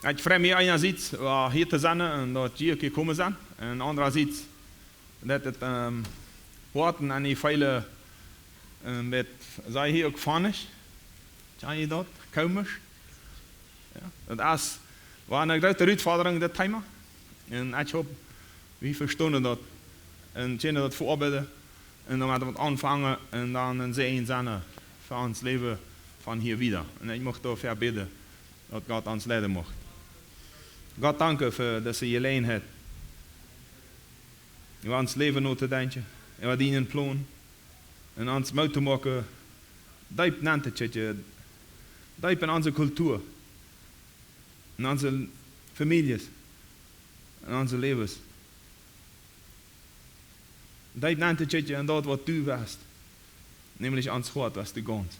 Ik vreemd me einerseits hier te zijn en dat hier gekomen zijn. En andererseits dat het hoorten en die vele met zij hier ook van is. Ken je dat? Komisch. Ja, dat is waar een grote uitvordering dat thema. En ik hoop, we verstaan dat. En kunnen dat voorbeelden. En dan moeten we aanvangen en dan een zegen zijn voor ons leven van hier wieder. En ik mocht daarvoor bidden dat God ons leiden mocht. God danken voor dat ze je leen heeft. We ons leven nog te denken. En we dienen plan. En ons moeten maken. Diep nantetje. Diep in onze cultuur. In onze families. In onze levens. Diep nantetje en dat wat u was. Nämlich ons God was de gans.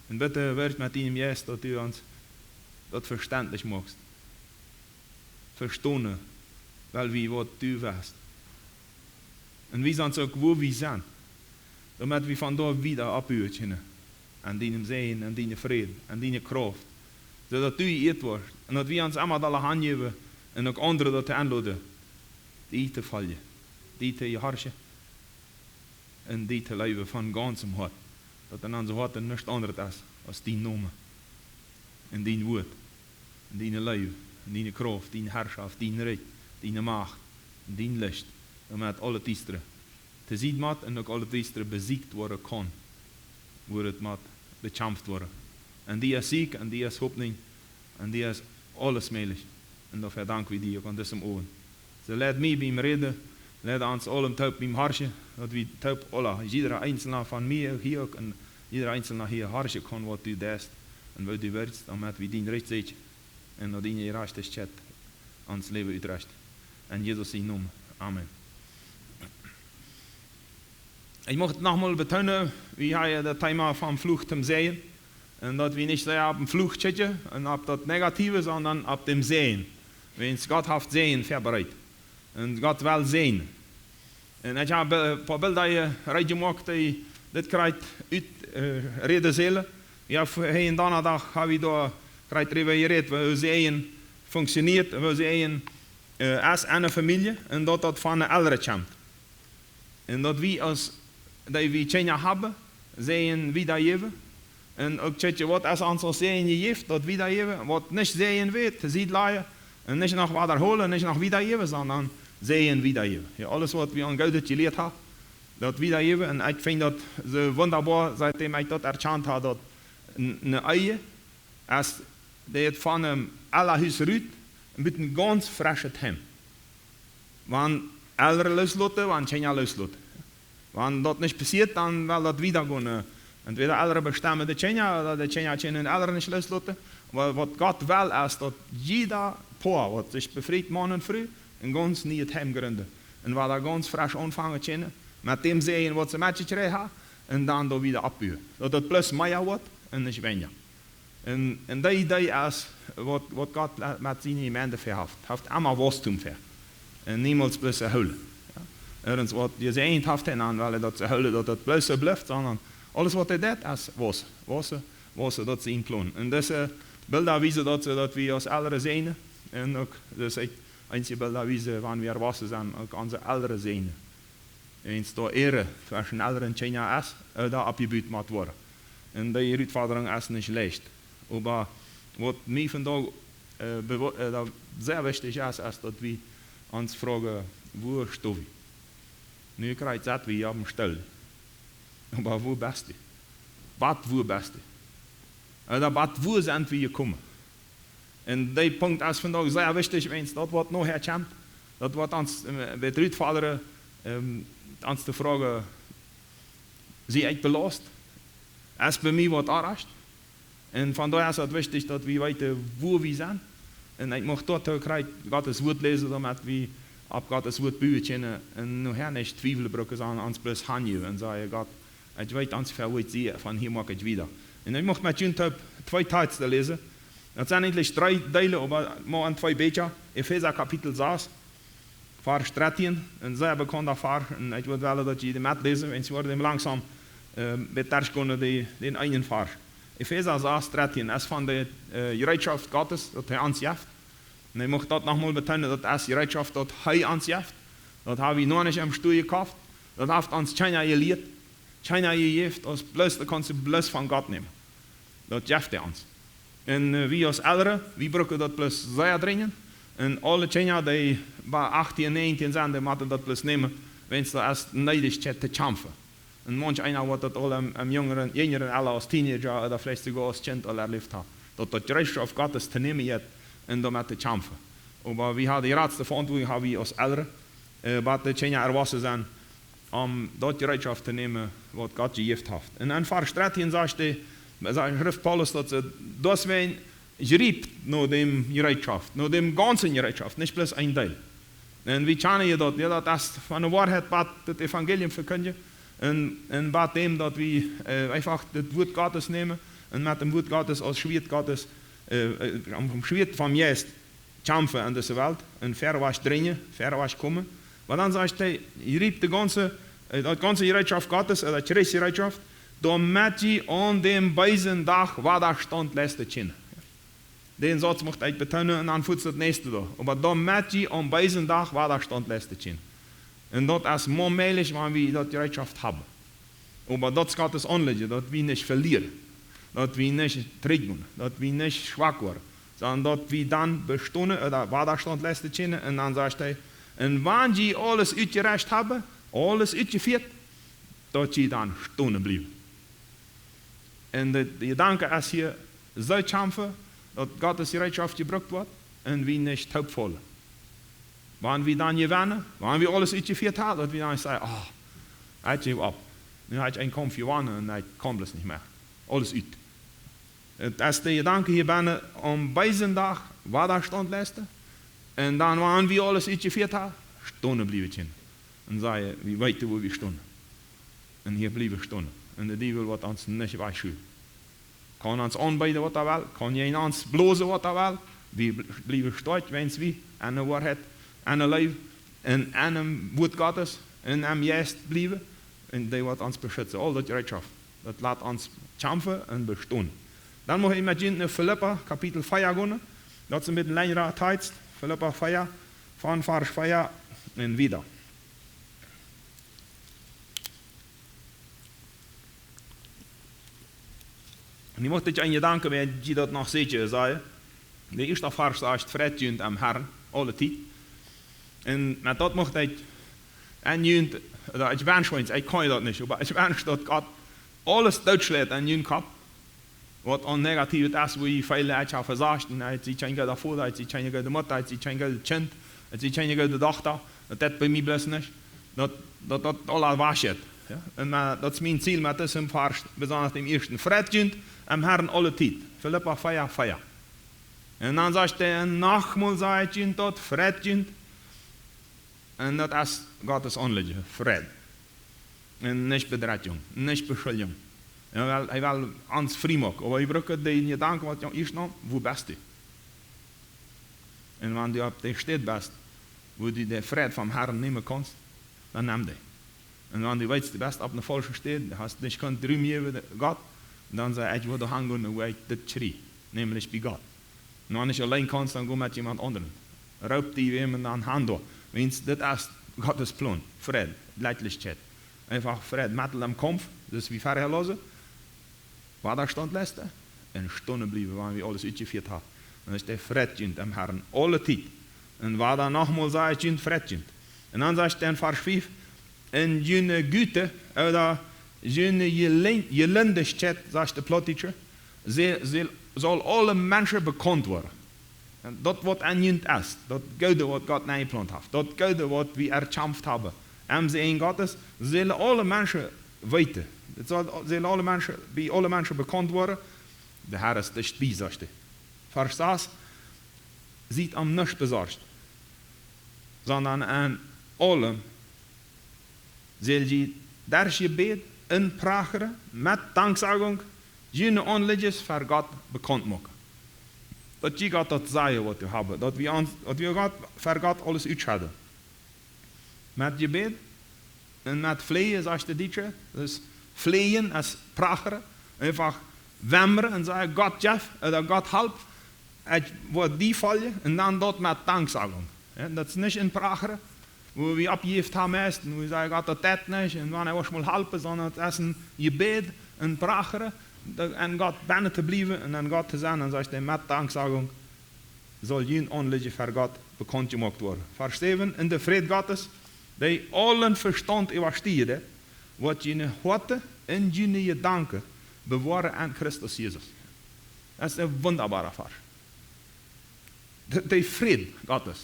En bitte werkt met ihm juist dat u ons dat verständlich maakt. Verstaan, wel wie wat u was. En wie zijn ook wo wie zijn. Damit we van daar wieder abhuren kunnen. En die zegen, en die vrede, en die kracht. Zodat u eerd wordt. En dat we ons allemaal alle hand geven. En ook anderen dat te aanladen. Die te vallen. Die te je harsje. En die te leven van ganzem hart. Dat in onze harten niets anders is als die noemen. En die woord. En die leven. En die kracht. Die herschaft. Die recht. Die macht. En die licht. Damit alle tiesteren te zien moet en ook alle tiesteren beziekt worden kan. Waar het moet bekämpft worden. En die is ziek en die is hoopning. En die is alles mogelijk. En daarvoor danken we die ook aan deze ogen. Ze leidt mij bij hem reden. Leidt ons allen tuip bij hem harsje. Dat we tuip alle. Iedere einzelne van mij hier ook. En iedere einzelne hier harsje kan wat u deest. En wat u werkt. Omdat we die recht zetten. En dat die je recht is chat. Ons leven uitrecht. En Jezus zijn naam. Amen. Ich möchte nochmal betonen, wie hij das Thema vom Fluch zum Sehen. Und dass wir nicht sehr auf dem Fluch zitten und auf das Negative, sondern auf dem Sehen. Wenn Gott hat Sehen vorbereitet. Und Gott will sehen. Und ich habe ein paar Bilder hier reingemacht, die das krijgt uit reden zullen. Ja, een donderdag habe ich da krijgt darüber geredet, wie Sehen funktioniert, wie Sehen als eine Familie und dass das von einer Eltern kommt. Und dass wir als die we Tjena hebben, zeeën wiedergeven. En ook tjetje wat als ons als zeeën geeft, dat wiedergeven. Wat niet zeeën weet, ziet laaien. En niet nog wiederholen, niet nog wiedergeven, sondern zeeën wiedergeven. Ja, alles wat we aan Gott geleerd hebben, dat wiedergeven. En ik vind dat zo wunderbaar, seitdem ik dat erkend heb, dat een ei, als die het van een allerhuis ruikt, met een ganz frische hem. Want Eltern loslaten, want Tjena loslaten. Wenn das nicht passiert, dann will das wieder gehen. Entweder Eltern bestimmen die Tjena oder die Tjena können Eltern nicht loslassen. Aber was Gott will, ist, dass jeder Paar, was sich befreit, Mann und Frau, ein ganz neues Heim gründet. Und weil er ganz frisch anfangen können, mit dem Sehen, was sie mitgekriegt haben, und dann da wieder abbauen. Dass das plus mehr wird und nicht weniger. Und die Idee ist, was Gott mit seinen Gemeinde verhaftet. Hat immer Wachstum für. Und niemals bloß erholen. Ergens wat je zijn heeft en aan willen dat ze houden dat het blijft blijft, sondern alles wat hij deed is was dat ze in plan. En deze beelden wijzen dat we als ouderen zijn en ook dus einzige beelden wijzen wanneer we wassen zijn ook onze ouderen zijn. Eens door ere tussen ouderen en Tjena is, daar opgebuurd moet worden. En die uitvordering is niet leicht. Maar wat mij vandaag zeer wichtig is dat we ons vragen, waar staan we? Nu krijgt dat we je op een stel. Maar wo bist du? Wo bist du? Oder wo sind wir gekommen? En die punt is vandaag zeer wichtig, wens dat wat nog herkomt. Dat wat ons betreft vaderen, ons te vragen, zie ik belast? Is bij mij wat erreicht? En vandaar is het wichtig dat we weten waar we zijn. En ik mag dat ook krijgen, Gottes woord lezen, damit we op Gottes woord buiten en nog niet twijfelen brokken aan ons plus handje en zeggen God, ik weet ons verwoord zie, van hier maak ik wieder. En ik mag met jullie twee teksten lezen. Dat zijn eigenlijk 3 delen, maar aan 2 beetje. Epheser kapitel 6, vers 13, een zeer bekende vers. En ik wil wel dat jullie met lezen, en ze worden langzaam met terugkomen den ene vers. Epheser 6:13, es van de gereedschap Gottes, dat hij ons geeft. En ik mag dat nogmaals betonen, dat als gereedschap dat hij ons geeft. Dat hebben we nog niet am Stuhl gekauft. Dat heeft ons keiner geleerd. Keiner gegeven, als bloß, dat kannst du bloß van God nemen. Dat geeft hij ons. En wie als ouderen, wie breken dat bloß zeer dringen. En alle kinderen die bij 18 en 19 zijn, die moeten dat bloß nemen, wenn ze als neidig te kämpfen. En manch einer wordt dat al am jongeren alle als teenager, oder vielleicht sogar als kind al erlebt hat. Dat Recht auf Gottes te nemen heeft en damit te kämpfen. Aber wir haben die grootste verantwoording haben wir als ouderen, wat de kinderen erwachsen zijn, om dat gereedschap te nemen wat God gegeven heeft. En in vers 13 zegt de schrift Paulus dat ze deswegen geriebt naar dem gereedschap, naar dem ganzen gereedschap, niet bloß een deel. En wie kennen je dat? Ja, dat is van de waarheid wat het evangelium verkondigen. En wat dem dat we einfach het woord Gottes nemen en met dem woord Gottes als Schwert Gottes, vom Schwert van Jezus kämpfen in deze wereld en ver was dringen, ver was komen. Maar dan zegt hij, je riept dat ganze gereedschap Gottes, dat gereedschap, damit je aan dem beisen dag Widerstand leisten kunnen. Den Satz mocht ik betonen en dan voert het nächste door. Maar damit je aan beisen dag Widerstand leisten kunnen. En dat is mogelijk wanneer we dat gereedschap hebben. Maar dat gaat ons aanleggen, dat we niet verlieren. Dat we niet terugdoen, dat we niet zwak worden. Sondern dat we dan bestonden, oder Widerstand leisten kunnen. En dan zegt hij, en wanneer je alles uitgerecht hebben, alles uitgevoerd, dat je dan stonden blijven. En de gedanke is hier, zo kämpfen, dat Gottes gereedschap gebruikt wordt, en we niet hoopvallen. Wanneer we dan gewinnen, wanneer we alles uitgevoerd hebben, dat we dan zeggen, hij geeft op. Nu heb je een kampf gewonnen en hij komt het niet meer. Alles uit. Het is de gedanke hier binnen om beiden dag Widerstand leisten. En dan wanneer we alles uitgevoerd hebben, stonden blijven. En zeggen, we weten waar we stonden. En hier blijven stonden. En de duivel wordt ons niet waarschuwen. Kan ons aanbieden wat hij wil, kan je ons blozen wat hij wil. We blijven staan, wens we, en de waarheid, en de leven, en een woord Gottes, en hem juist blijven. En die wordt ons beschützen. Al dat gereedschap. Dat laat ons kämpfen en bestaan. Dan moet je imaginen Philippa, kapitel 4 gaan. Dat is een beetje längere tijd. Philippa 4, van vers 4 en wieder. En je moet je aan je denken, bij je dat nog zeker zei. De eerste vers is vredjend am Herrn, alle tijd. En met dat mocht ik, en je, ik wens, ik kan je dat niet, maar ik wens dat God alles uitslaat in je kop. Wat on negatief is, hoe je veel uit je verzagt, en uit je change de vader, uit je change de moeder, uit je change de kind, uit je change de dochter, dat bij mij blijft niet. Dat alles was het. Ja? En dat is mijn ziel met deze vers, besonders im eerste. Vredjend am Herrn alle tijd. Philippa 4:4. En dan zegt hij, nogmaals zeg je tot vredjend. En dat is Gottes aanleggen, vrede. En niet bedreiging, niet beschuldiging. Hij wil ons vrij maken. Maar je gebruikt die gedanken wat je eerst nam, hoe best is. En wanneer je op de stad bent, wo je de vrede van Herrn nemen kan, dan neem die. En wanneer je weet de best op de falsche stad, dan hast je niet drüben geven God, dan zeg je, wo du hangen, wo ik dit schrie, nämlich bij God. En wanneer je alleen kan, dan go met iemand anderen. Raub die weer en dan hand door. Wens, dit is Gottes plan, vrede, leidlichkeit. Einfach vrede, met hem kampf, dus wie vergelassen, Widerstand leisten en stonden blijven wanneer we alles uitgevoerd hebben. Dan is hij vredjend am Herrn, alle tijd. En waar dan nogmaals zei je vredjend. En dan zegt hij in vers 5, en jene Güte, oder jene Jelendigkeit, zegt de plotteacher, zal alle mensen bekend worden. En dat wat aan je is, dat goede wat God nageplant heeft, dat goede wat we erkämpft hebben. En ze in God is, zullen alle mensen weten. Het zullen alle mensen, bij alle mensen bekend worden. De Herr is dichtbij, zegt hij. Vers 6, ziet hem niet bezorgd, sondern aan allem zal je daar gebed inpracheren met dankzegging, je aanlegges voor God bekend maken. Dat je God dat zeggen wat je hebben, dat we God voor God alles uitschadden. Met gebed en met vleien, zegt de dichter, dus vleien is pracheren, einfach wemmeren en zeggen, God Jeff, oder God help, het wordt die vallen en dan dat met danksagung. Ja, dat is niet in Prager, wo wir abgeeft haben erst, und wir sagen, Gott, das nicht, und wann was mal helfen, sondern das ist ein Gebet in Prager, an Gott binnen te blijven en aan God te zijn, en zegt hij met danksagung, zal je onliefde voor God bekend gemaakt worden. Vers 7, in de vrede Gottes, die allen verstand übersteigt, wat je hoorde en je gedanken bewaren aan Christus Jezus. Dat is een wunderbare vers. Die vrede Gottes,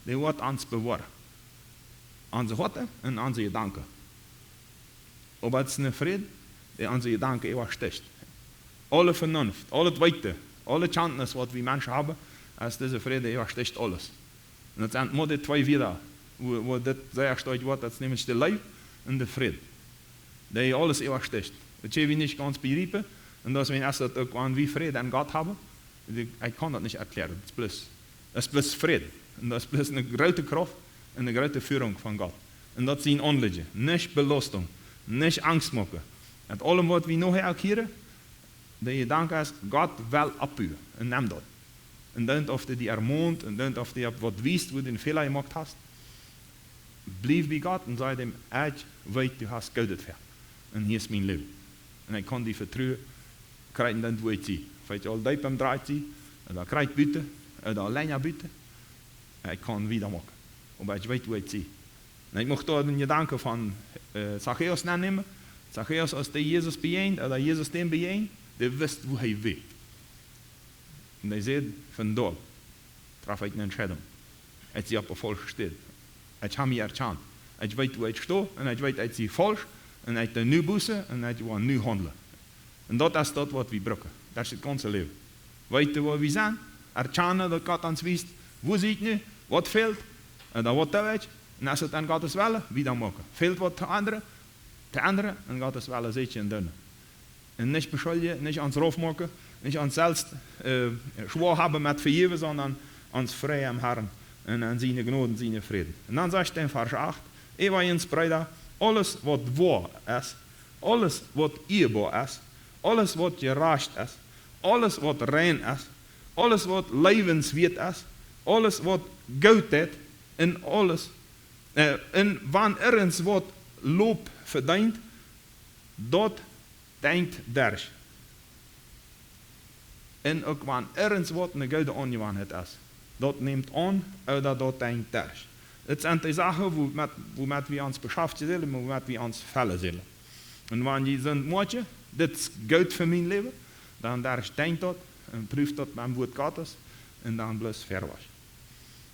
die wordt ons bewaren. Onze hoorde en onze gedanken. Aber het is een vrede die onze gedanken übersteigt. Alle Vernunft, al het weten, alle Kenntnis, wat wir Menschen haben, als diese Friede übersteigt alles. Und das sind nur die zwei wieder, wo das sehr stark wird, das ist nämlich der Leib und der Friede, die alles übersteigt. Das wir nicht ganz begreifen, und dass wir erst irgendwann wie Friede an Gott haben, ich kann das nicht erklären, das ist bloß Friede. Und das ist bloß eine große Kraft und eine große Führung von Gott. Und das sind Anliegen, nicht Belastung, nicht Angst machen. Und allem, was wir noch erkennen, de gedanke is, God wil op u. En neem dat. En dan of je die ermont, en dan of je wat wist, wat je een fehler gemaakt hast. Blijf bij God en zei hem, ik weet, du hast goud voor. En hier is mijn leven. En ik kan die vertrouwen, krijgen dan hoe ik zie. Weet je al, duip hem draait zie, en dan krijg ik buiten, en dan alleen buiten. En ik kan weer maken. Maar ik weet hoe ik zie. En ik mocht daar een gedanke van Zacchaeus nemen. Zacchaeus, als die Jezus bejeent, oder Jezus den bejeent, die wist wo hij weet. En hij zei, vandaar traf ik een entscheidung. Ik zie op een volk gestaan. Ik heb me erkend. Ik weet hoe ik sta, en ik weet dat ik falsch, en ik de nu boezen, en ik wil nu handelen. En dat is dat wat we brokken. Dat is het ganze leven. Weten waar we zijn, erkennen dat God ons wist, hoe zie ik nu, wat fehlt, en dan wat dat weet, en als het aan God is willen, wie dan maken. Fehlt wat te anderen, en God is willen, zet je en doen. En nicht beschuldigen, nicht ans Rauf machen, nicht ans selbst schwor haben mit vergeben, sondern ans frei am Herrn und an seine Gnade und seine Frieden. Und dann sagt er in Vers 8, Evangeliens Brüder, alles was wahr ist, alles was ehrbar ist, alles was gerecht ist, alles was rein ist, alles was lebenswert ist, alles was gut ist, in alles, in wann ergens wat Lob verdient, dort denkt derg. En ook wanneer ergens wat een goede aangewanheid is, dat neemt aan, oder dat denkt derg. Het zijn die zaken waarmee we ons beschäftigen zullen, maar waarmee we ons vullen zullen. En wanneer je zegt, maatje, dit is goed voor mijn leven, dan derg denkt dat, en proeft dat mijn woord Gottes, en dan blijft verwas.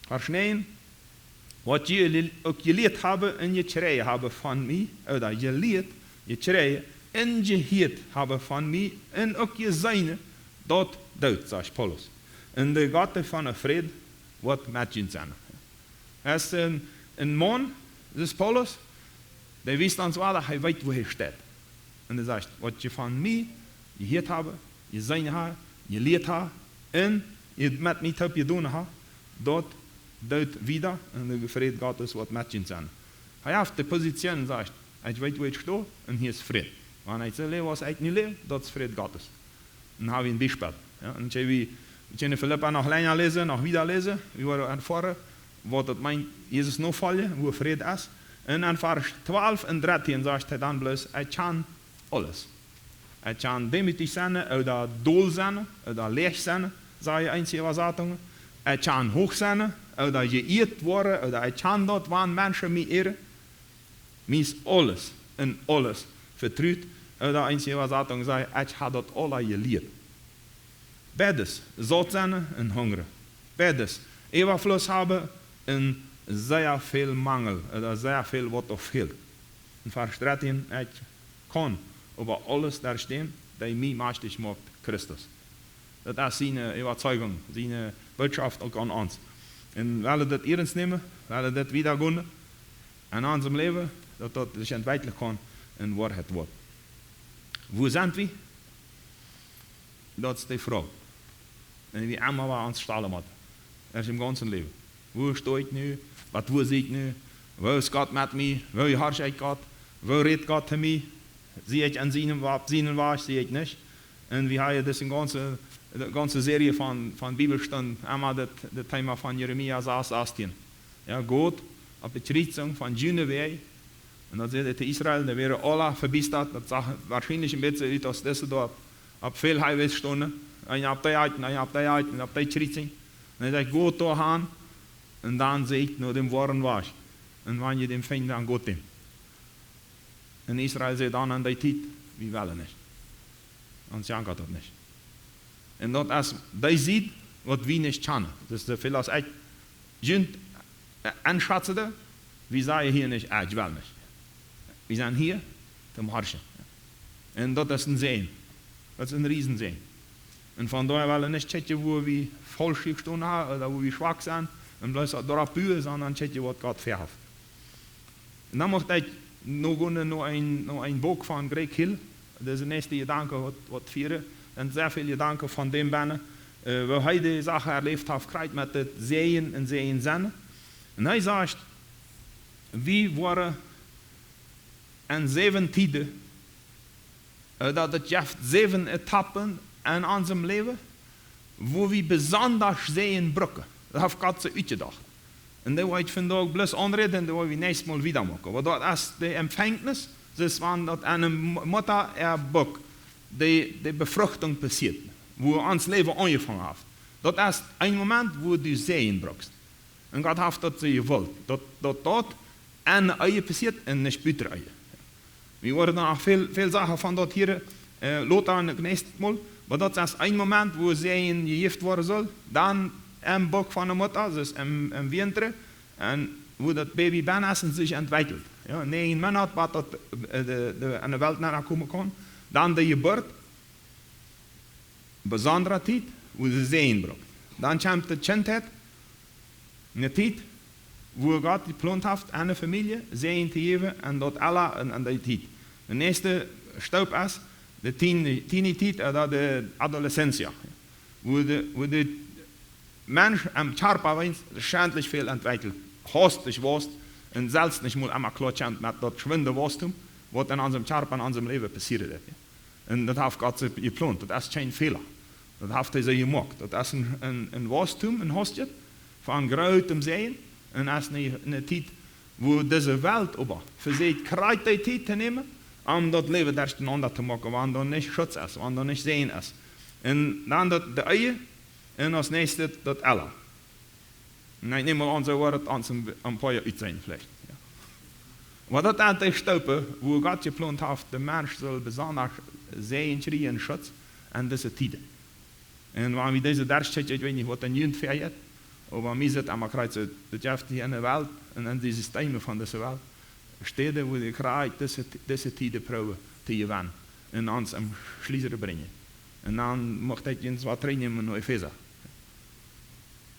Vers 9, wat jullie ook geleerd hebben en je schreien hebben van mij, oder je leert, je schreien, en je heert hebben van mij, en ook je zijne, dat doet, zegt Paulus. En de God van de vrede wordt met je zijn. Er is een man, dat is Paulus, die wist ons wel dat hij weet waar hij staat. En hij zegt, wat je van mij geheerd hebt, je zijne hebt, je leert hebt, en je met mij hebt gedaan hebt, dat doet wieder, en de vrede Gottes wordt met je zijn. Hij heeft de positie en zegt, ik weet waar ik sta, en hier is vrede. Wanneer ik zeg, was ik niet leer, dat is vrede Gottes. Dan hebben we een bijspel. Ja, en we kunnen Philippa nog länger lezen, nog wieder lezen. We worden ervaren wat het meint, Jezus nog vallen, hoe vrede is. En in vers 12 en 13 zegt hij dan bloos, ik kan alles. Ik kan demütig zijn, oder dol zijn, oder leeg zijn, zei je einzige Übersetzungen. Ik kan hoog zijn, oder geëerd worden, oder ik kan dat, wanneer mensen mij eren. Mij alles en alles vertrouwt. Oder einzige Übersetzung zei, ik heb dat alle geleerd. Beides, zat zijn en hongeren. Beides, overvloed hebben en zeer veel mangel, oder zeer veel wat of veel. In vers 13, ik kan over alles daar staan, dat mij machtig maakt, Christus. Dat is zijn overtuiging, zijn boodschap ook aan ons. En we willen dat ernst nemen, we willen dat wiedergunnen in ons leven, dat dat zich entwikkelen kan en waarheid wordt. Wo zijn we? Dat is de vraag. En wie allemaal waar ons stellen moeten. Dat is im ganzen leven. Wo sta ik nu? Wat doe ik nu? Waar is God met mij? Waar herrscht ik God? Waar redt God te mij? Zie ik aan zijn waar, zie ik niet? En we hebben dus een ganze serie van Bibelstunden, einmal das Thema von Jeremia 6:18. Ja, Gott, op de Schritzung van Junewei, en dat zegt het Israël, daar werden alle verbisterd, dat zag waarschijnlijk een beetje uit als deze door op veel highwaystunden, en op die uit, en op die uit, en op die Schritzung. En hij zegt, Gott doorgaan, en dan zegt nur dem Worten was. En wanneer je dem vindt, dan Gott dem. En Israël zegt dan aan die tijd, wie willen niet. Ons jankt dat niet. En dat als die ziet, wat we niet kennen. Dus de veel als ik junt aanschatten, we zeggen hier niet, ik wil niet. We zijn hier te herrschen. En dat is een zee. Dat is een riesenzee. En vandaar willen we niet checken waar we falsch gestaan hebben, oder wo we zwak zijn, en blijven daarop buren, sondern checken wat God verheft. En dan mocht ik nog een boek van Greg Hill, dat is de eerste gedanke wat vieren, en zeer veel gedanken van dem binnen, waar hij de zaken erleefd heeft, krijgt met het zeeën en zeeën zijn. En hij zegt, we worden in 7 tijden, dat het heeft 7 etappen in ons leven, waar we bijzonder zeeën brücken. Dat heeft God ze uitgedacht. En dat wil ik vandaag plus aanreden en dat wil we nächstes Mal wieder maken. Want dat is de empfängnis, dus wanneer dat aan een moeder erbuk, de bevruchting passiert, waar ons leven aangevangen heeft. Dat is een moment waar du zeeën brukst. En God heeft dat ze gewild. Dat aan de eieren passiert en niet buiten eieren. We worden dan nog veel zaken van dat hier later aan het nächste Mal. Maar dat is een moment waar zeeën gegeven worden zal. Dan een bok van de moeder, dus een winter, en hoe dat baby bijna zich ontwikkelt. Ja, 9 maanden wat dat aan de wereld naar komen kan. Dan de geboorte, bijzondere tijd, hoe de zeeën brokt. Dan komt de kindheid, een tijd, waar God gepland heeft aan de familie, zeeën te geven, en dat alle aan die tijd. De eerste stap is de tienertijd, dat de adolescentie. Waar de Mensch am Charpa schändlich viel entwickelt. Hastig was und selbst nicht mal einmal klar mit das schwinde Wachstum, was in unserem Charpa, in unserem Leben passiert ist. Und das hat Gott geplant. Das ist kein Fehler. Das hat er so gemacht. Das ist ein Wachstum, ein Hastig von großem Sehen. Und das ist eine Zeit, wo diese Welt aber versucht, Kreativität zu nehmen, das Leben durcheinander zu machen, wenn da nicht Schutz ist, wenn da nicht Sehen ist. Und dann die Eier, en als nächste dat Allah. Nee, neem maar aan zo wordt het ons een paar jaar uit zijn vielleicht. Ja. Maar dat aan te stoppen, wo God geplant heeft, de mens zal bijzonder zijn, schreeuwen en schutz, en deze tijden. En wanneer we deze daar zitten, ik weet niet wat een junt feiert, maar we zitten aan kruisen, dat je hebt hier in de wereld, en in die systemen van deze wereld, steden waar je krijgt deze tijden proberen te gewinnen, en ons een schliezer brengen. En dan mocht ik eens wat trainen met Epheser.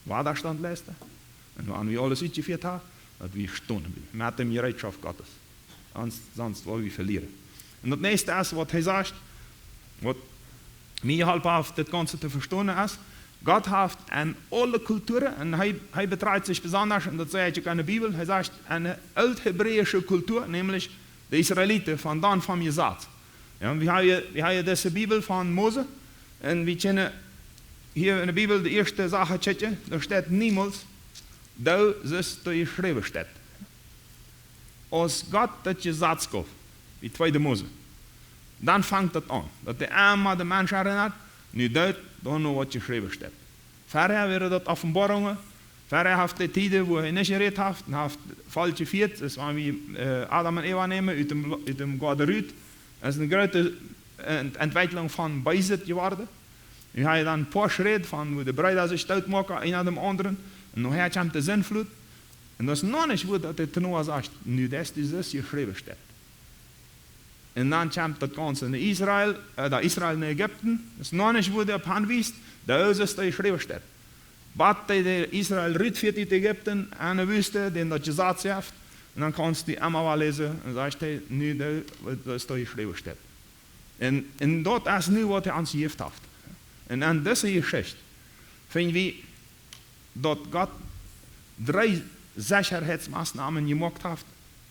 Waar daar stand leisten. En wanneer we alles uitgevoerd hebben, dat we stonden blijven. Met de bereidschap Gottes. Sonst willen we verlieren. En dat nächste is wat hij zegt, wat mij geholpen heeft dit Ganze te verstaan is, Gott heeft in alle culturen, en hij betreibt zich besonders, en dat zei ik in de Bibel, hij zegt, een oud-Hebräische cultuur, nämlich de Israëlieten, van dan van je zaad. Ja, we hebben deze Bibel van Mose, en we kennen hier in de Bibel de eerste zaken checken, daar staat niemals, dat is de geschreven staat. Als God dat je zaad schoof, die tweede Mose, dan vangt dat aan, dat de eenmaal de mens herinnert, nu dat, dan nog wat je geschreven staat. Verder werden dat openbaringen, verder heeft de tijden waar hij niet gereed heeft, en heeft falsche viert, dus wanneer we Adam en Eva nemen, uit dem Garten Rut, dat is een grote ontwikkeling van bijzit geworden. Nu ga je dan een paar schreden van hoe de bruiden zich stout maken, een aan de anderen. En dan komt de zinvloed. En dat is nog niet goed dat het Noah zegt, nu dat is dus geschreven staat. En dan komt dat Ganze in Israël, Israël in Egypte. Dat is nog niet goed op aanwijst, dat is geschreven staat. Wat de Israël uitvoert uit Egypte aan de wüste, den dat je zaad heeft. En dan kan je die allemaal wel lezen. En dan zegt hij, nu dat is geschreven staat. En dat is nu wat hij ons gegeven heeft. En aan deze geschichte vinden we dat God 3 Sicherheitsmaßnahmen gemacht heeft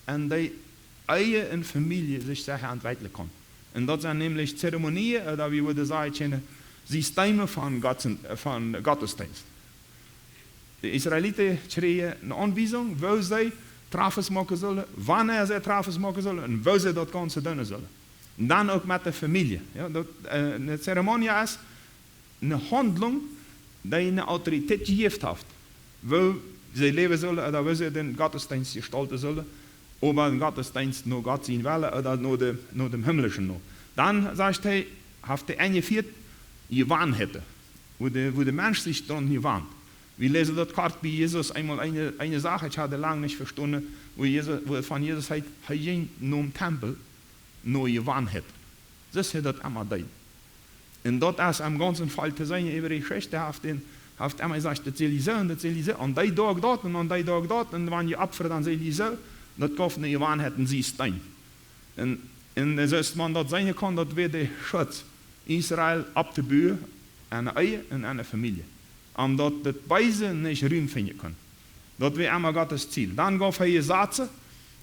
en die eigen familie zich zeggen ontwikkelen kan. En dat zijn nämlich Zeremonien, oder wie we zeggen, Systeme van Gottesdienst. De Israëlieten kregen een aanwijzing, waar zij trafes maken zullen, wanneer zij trafes maken zullen en waar ze dat gaan doen zullen. En dan ook met de familie. Ja, de ceremonie is een handeling die een autoriteit gegeven heeft. Waar ze leven zullen, of waar ze den Gottesdienst gestalten zullen, of een Gottesdienst naar God zien willen, of naar de himmlische nog. Dan zegt hij, heeft hij ingevierd, je waanheden, wo de mens zich dan niet waant. We lezen dat kort bij Jezus eenmaal eine Sache, ich hatte lange nicht verstanden, wo von Jesus sagt, hij ging naar een tempel, naar je waanheid. Dus hij dat allemaal deed. En dat is am ganzen Fall te zijn, über die Geschichte heeft einmal gesagt, dat zal je zo, en dat zal je zo, en die dag dat, en die dag dat, en wanneer je opfert, dan zal je zo, dat kost naar je waanheid en zie steen. En zoals man dat zijn kan, dat weer de schutz Israël op te bouwen aan een eigen en aan een familie. Omdat het beide niet ruim vinden kan. Dat weer allemaal Gottes Ziel. Dan gaf hij je zaten,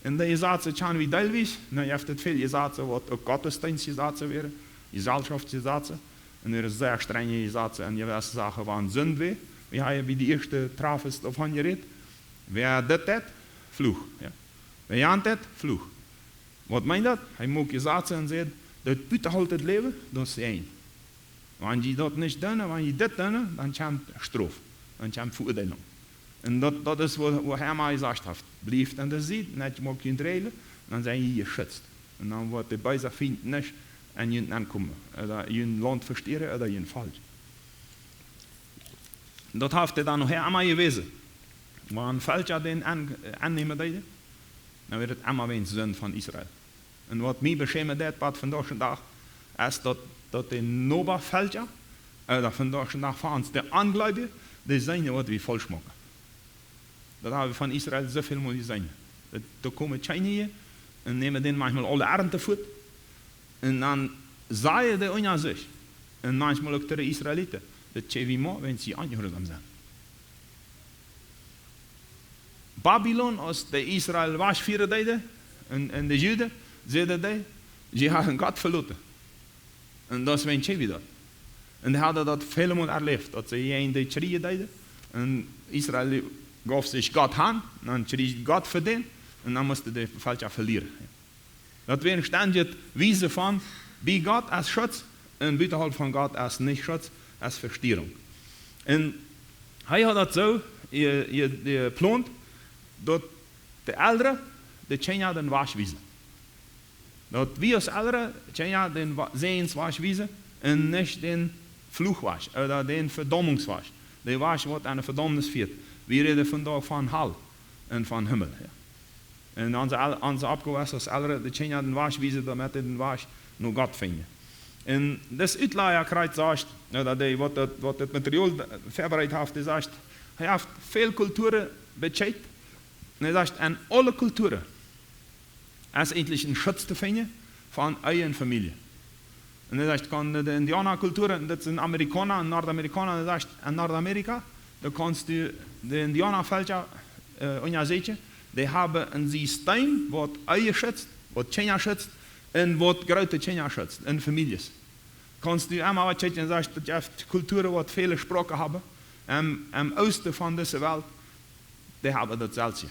en die zaten zijn wie deelwijs. Nou, je hebt het veel zaten wat ook Gottesdienst zaten werden, Gesellschaft zaten. En er is zeer strenge zaten en je weet zaken van zund weer. We hebben bij de eerste trafes van gereed. Wer dit deed, vloeg. Ja. Wer Jan deed, vloeg. Wat meint dat? Hij moet je zaten en zegt, dat buiten halt het leven, dat is één. Wanneer je dat niet doet, wanneer je dit doet, dan komt straf. Dan komt veroordeling. En dat is wat hij mij gezegd heeft. Blijf aan de zijde, net je mag je dreilen, dan zijn je geschützt. En dan wordt de bijzijn vindt niet en je aankomen. Of je land versteren, of je valt. Dat heeft hij dan nog helemaal gewezen. Wanneer valt je den aannemen deed, dan werd het allemaal weer een zin van Israël. En wat mij beschämt deed, wat vandaag de dag, is dat de Noba valt ja, dat vandaag de dag van ons de Angläubigen, die zijn wat we falsch maken. Dat hebben we van Israël zoveel moeten zijn. Da komen Chinese en nemen den manchmal alle Ernte voet. En dan zaaien die onder zich. En manchmal ook de Israëlieten. Dat je wie maar, wenn ze aangehoorzaam zijn. Babylon, als de Israël was vieren deden, en de Joden, zeiden die, ze hadden God verloren. En dat is wenn je wie dat. En die hadden dat veel meer erleefd, dat ze in de trieën deden. En Israël gaf zich God aan, dan kreeg God verdiend, en dan moesten de falsche verlieren. Dat weer stand het wijze van, bij God als schutz, en buitenhalb van God als niet schutz, als verstierung. En hij had dat zo gepland, dat de ouderen, de Tjena den waswijzen. Dat wie als ouderen, Tjena den zeenswaswijzen, en niet den vloegwas, of den verdommingswas. De was wordt aan de verdomnis viert. We reden vandaag van hel en van himmel. Ja. En onze opgave als ouderen, de Tjena den waswijzen, damit den was naar God vinden. En das Uitleierkreis zegt, dat hij wat het materiaal voorbereid heeft, zegt, hij heeft veel culturen beschreven. En hij zegt, en alle culturen is eigenlijk een schutz te vinden van eigen familie. En hij zegt, kan de Indianerculturen, dat zijn Amerikanen en Noord-Amerikanen, hij zegt, in Noord-Amerika, dan kannst du de Indianervölker onderzoeken, die hebben een systeem wat eigen schützt, wat Tjena schützt, en wat grote Tjena schützt, in families. Kannst du einmal wat checken en zeggen, dat je hebt culturen wat vele spraken hebben, im oosten van deze wereld, die hebben datzelfde.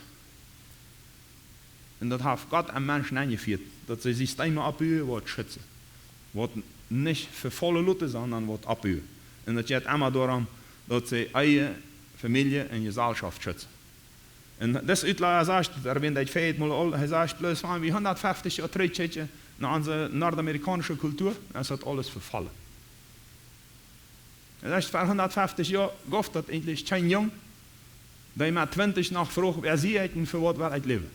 En dat heeft God en mensen aangevierd, dat ze systemen opbouwen wat schützen. Wat niet vervallen laten, sondern wat opbouwen. En dat je het allemaal daarom, dat ze eigen familie en gezelschap schützen. En dat uitlegger zegt, daar ben ik feit, maar hij zegt, plus van wie 150 jaar terug naar onze Noord-Amerikanische cultuur, dan is dat alles vervallen. En dat is voor 150 jaar gaf dat eigenlijk geen jong, die met 20 nog vroeg, wer zie je voor wat wil ik leven.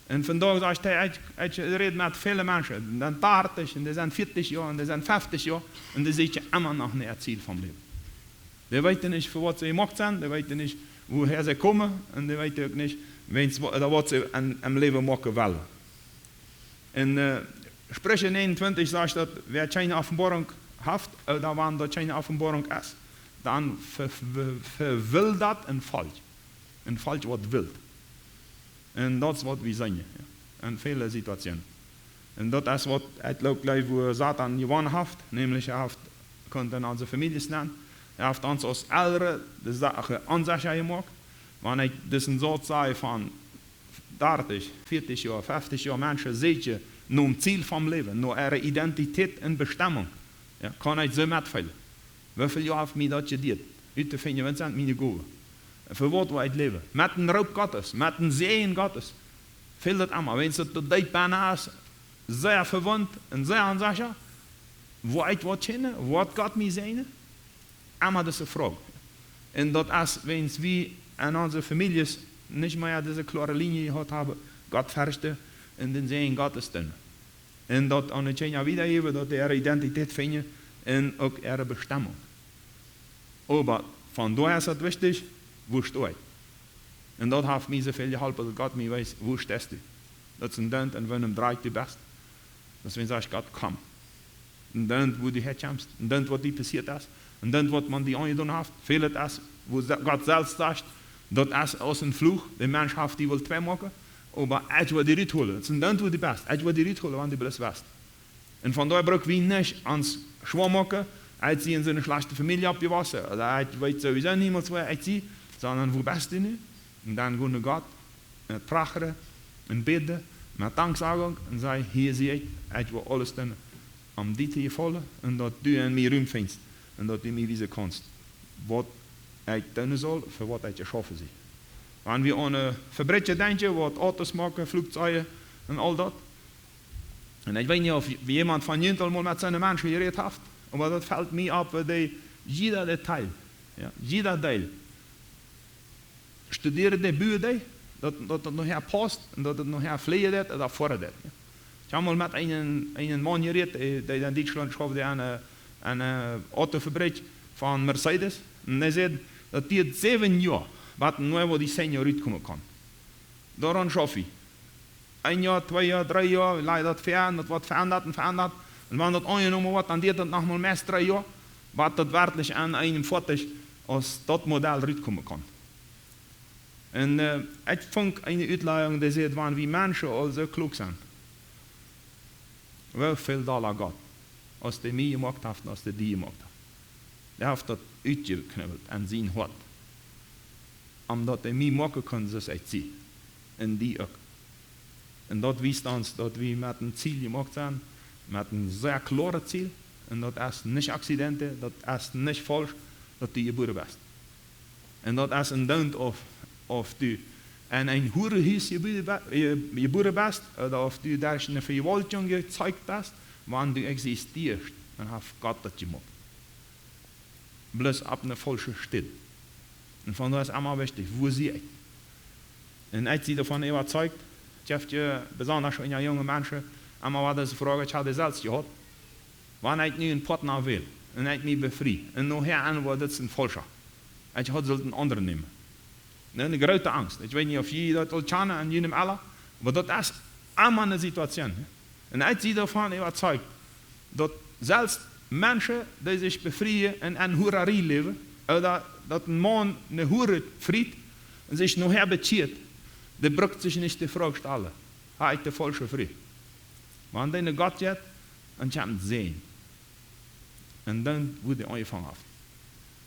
En vandaag zegt hij redt met vele mensen, dan 30, en die zijn 40 jaar, en die zijn 50 jaar, en die zie je immer nog niet het ziel van leven. Die weten niet voor wat ze gemaakt zijn, die weten niet woher ze komen, en die weten ook niet wat ze in leven maken willen. In Sprüche 29 zegt dat, wer geen openbaring heeft, dan wanneer dat geen openbaring is, dan verwil dat en valt. En valt wat wild. En dat is wat we zijn, ja. In vele situaties. En dat is wat het ook wo Satan gewonnen heeft, nämlich konnte in onze familie staan. Heeft ons als ouderen de zaken aanzeggen gemaakt. Wanneer dus een soort zei van 30, 40 jaar, 50 jaar mensen ziet je naar het Ziel vom Leben, naar ihre Identität en Bestimmung. Ja, kann ich so mitfüllen. Wie viel Jahre hat mir das gedient? Heute finden wir uns meine Gaben. Für was wir leben? Mit dem Raub Gottes, mit dem Sehen Gottes. Viel das immer. Wenn es das dort bei ist, sehr verwandt und sehr ansicher, wo ich was kennen, was Gott mir sehen, immer diese Frage. Und das ist, wenn es wie in unseren Familien nicht mehr diese klare Linie gehabt haben, Gott verste und den Sehen Gottes tun. Und dat aan het ja wiedergeben, dat ihre Identität finden und auch ihre Bestimmung. Aber von daher ist es wichtig, wo steht. Und das hat mir so viel geholfen, dass Gott mir weiß, wo stehst du. Das ist ein Dent, und wenn du dreht du bist. Das wenn sagst, Gott, komm. Ein Dent, wo du herkommst. Ein Dent, was dir passiert ist. Ein Dent, was man dir angetan hat. Vieles ist, wo Gott selbst sagt, das ist aus dem Fluch, der Mensch hat die will zwei machen. Aber ich will die Ritt holen. Het is een dant wo die best. Ich will die Ritt holen, wanneer die best best. En vandaar brauchen wir nicht ans Schwamm machen, als sie in so eine schlechte Familie abgewassen. Oder ich weiß sowieso niemals, wo ich sie, sondern wo bist du nicht? Und dann gehen wir Gott, mit Pracheren, und beten, mit Danksagung, und sagen, hier sehe ich will alles tun, um die zu gefallen, und dass du in mir Raum findest, und dass du mir wissen kannst, was ich tun soll, für was ich geschaffen bin. Wenn wir an een fabriekje denken, wat Autos maken, Flugzeuge en al dat. En ik weet niet of jemand van jullie al mal met zijn mensen geredet heeft, maar dat fällt mir op, dat jeder Detail, ja, jeder Teil, studeert die Bücher, dat het nog herpast en dat het nog hervliegt en dat vordert. Ja. Ik heb mal met een man geredet, die in Duitsland schafft, die een Autofabriek van Mercedes. En hij zei dat die 7 jaar wat nu wo die 10 jaar uitkomen kan. Daaraan schaffe ich. 1 jaar, 2 jaar, 3 jaar, leidt dat ver, dat wordt veranderd. En wanneer dat aangenomen wordt, dan deed dat nog maar meest 3 jaar, wat dat werkelijk aan einem voort als dat model uitkomen kan. En ik vond een uitleiding die zegt, wanneer wie mensen al zo klug zijn. Wel veel dollar Gott, als die mij gemaakt heeft, als die gemaakt heeft. Die heeft dat uitgeknubbeld en zien hart. Omdat hij mij maken kan zoals ik zie. En die ook. En dat wijst ons dat we met een ziel gemaakt zijn, met een zeer klare ziel. En dat is niet accidenten, dat is niet falsch, dat je geboren bent. En dat is een dunt of du in een hoerenhuis geboren bent, of du daar een verwaltung gezeigt bent, wanneer du existierst, dan heeft God dat gemaakt. Bloß op een falsche stad. En van dat is allemaal wichtig, wo zie ik? En ik zie ervan überzeugt, ich habe besonders schon in junge Menschen, einmal war das Frage, ich habe selbst gehört, wann ich nu einen Partner will, und ich mich befreit, und nachher antwortet es ein Falscher. Ich hatte einen anderen nehmen. Eine große Angst. Ich weiß nicht, ob jeder das kennen, an jedem aller, aber das ist immer eine Situation. Und ich zie davon überzeugt, dass selbst Menschen, die sich befreien in eine Hurerie leben, oder dass ein Mann eine Hure friert und sich nachher bezieht, der braucht sich nicht die Frage stellen, habe ich den falschen Frieden? Wenn deine Gott hat, dann kann man sehen. Und dann wird er angefangen.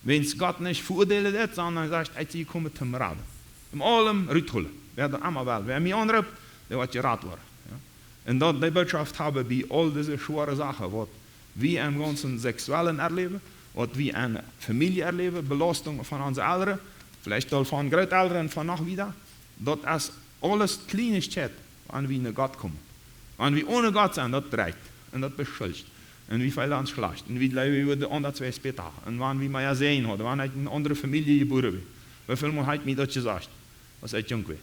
Wenn es Gott nicht verurteilt hat, sondern sagt, ich komme zum Rat. In allem Rütteln. Wer da einmal will. Wer mich anruft, der wird gerat worden. Ja? Und dat die Botschaft haben bei all diese schweren Sachen, was wir im ganzen Sexuellen erleben, was wir in der Familie erleben, Belastung von unseren Eltern, vielleicht auch von Großeltern, von noch wieder. Das ist alles Kleinigkeit, wenn wir nach Gott kommen. Wenn wir ohne Gott sind, das trägt und das beschuldigt. Und wie viel uns schlecht. Und wie leben wir die anderen 2 später. Und wenn wir mal sehen haben, wenn ich in eine andere Familie geboren bin, wie viel Mal hat mir das gesagt, als ich jung war.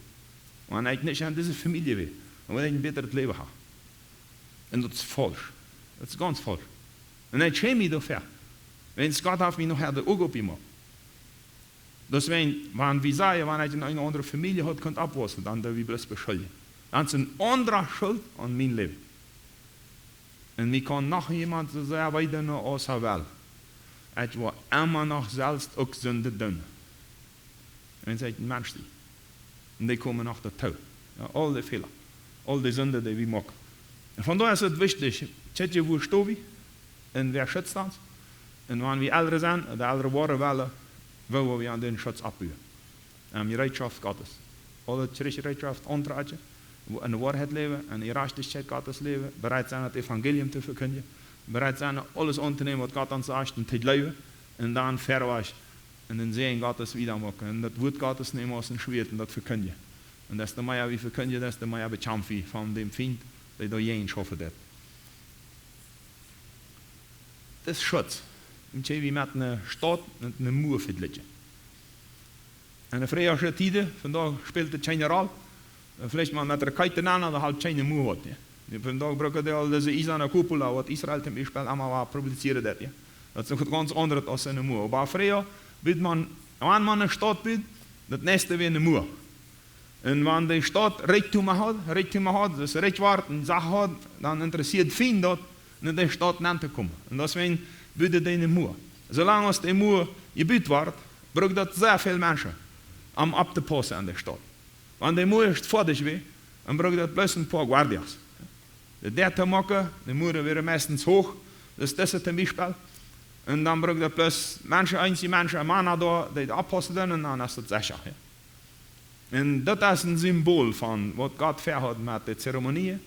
Wenn ich nicht in diese Familie bin, dann will ich ein besseres Leben haben. Und das ist falsch. Das ist ganz falsch. Und ich schäme mich dafür. Wenn es Gott auf mich noch die Augen gemacht. Deswegen, wenn wir sagen, wenn ich in eine andere Familie hat, könnt abwaschen, dann darf ich bloß beschuldigen. Dann ist ein anderer Schuld an mein Leben. Und mir kann noch jemand so sehr weiter noch aus der Welt. Ich war immer noch selbst auch Sünde tun. Und es ist ein Mensch. Und die kommen nach der Tod. Ja, all die Fehler. All die Sünde, die wir machen. En van daher is het wichtig, tjetje wo stehen wir und wer schützt uns? Und wenn wir älter sind, oder älter worden wollen, wollen wir an den Schutz abbauen. Die Bereitschaft Gottes. Alle Bereitschaft antrekken, in der Wahrheit leben, in der Gerechtigkeit Gottes leben, bereit sein, das Evangelium zu verkündigen, bereit sein, alles unternehmen, was Gott uns sagt, und zu leben, und dann verweis in den Segen Gottes wieder machen. Und das Wort Gottes nehmen aus dem Schwert und das verkündigen. Und desto mehr wir verkündigen, desto mehr bekämpfen wir von dem Feind, der da jeden schaffen wird. Das ist Schutz. Und wie met een stad en een muur vergelijken. En de vroegere tijden, vandaag speelt het geen rol. Vielleicht mal met de kijken aan, dan halt geen muur had. Ja. Vandaag gebruiken die al deze Isana Cupola, wat Israël zum Beispiel allemaal publizieren dat. Ja. Dat is nog ganz anders als een muur. Maar vroeger biedt man, wanneer man een stad biedt, dat neste weer een muur. En wanneer de stad rijkdom had, dus rechtwaard en zacht had, dan interesseert veel dat naar de stad aan te komen. En dat is wenn biedt de muur. Zolang als de muur gebied wordt, braucht dat sehr veel mensen om op te passen aan de stad. Wanneer de muur is fertig weer, dan braucht dat bloß een paar guardias. De derde maken, de muren werden meestens hoog, dus dat is zum Beispiel. En dan braucht dat bloß einige mensen, een man daar, die oppassen en dan is dat sicher. Ja. En dat is een symbool van wat God verhoudt met de ceremonieën,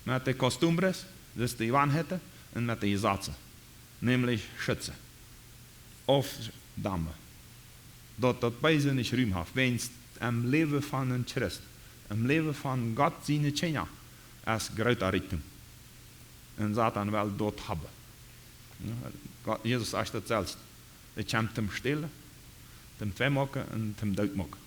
met de kostumbres, dus de wanhetten en met de gesetzen. Nämlich schützen. Of dammen. Dat beide nicht ruim heeft. Wens im Leben van een Christ, im Leben van God zijn Tjener, als grote Richtung. En Satan wel dort hebben. Ja, Jesus zegt dat zelfs. Hij komt te stelen, te vermaken en te doodmaken.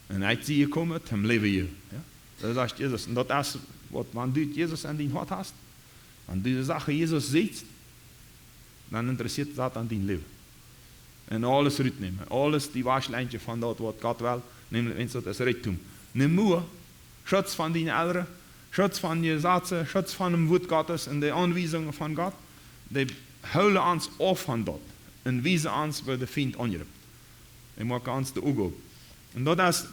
En hij zie je komen, te leven je. Ja? Dat zegt Jezus. En dat is wat man doet Jezus in die hart hast. Wenn du die Sache Jesus ziet, dan interessiert Satan dein Leben. En alles uitnemen. Alles die Waschlijntje van dat wat God wil, nämlich dat is Richtung. Neem moe, Schutz van die Eltern, Schutz van je Sätze, Schutz van dem Wort Gottes en de aanwijzingen van God. Die houden ons af van dat. En wijzen ons waar de Feind aangeroepen. Die maken ons de ogen op. En dat is,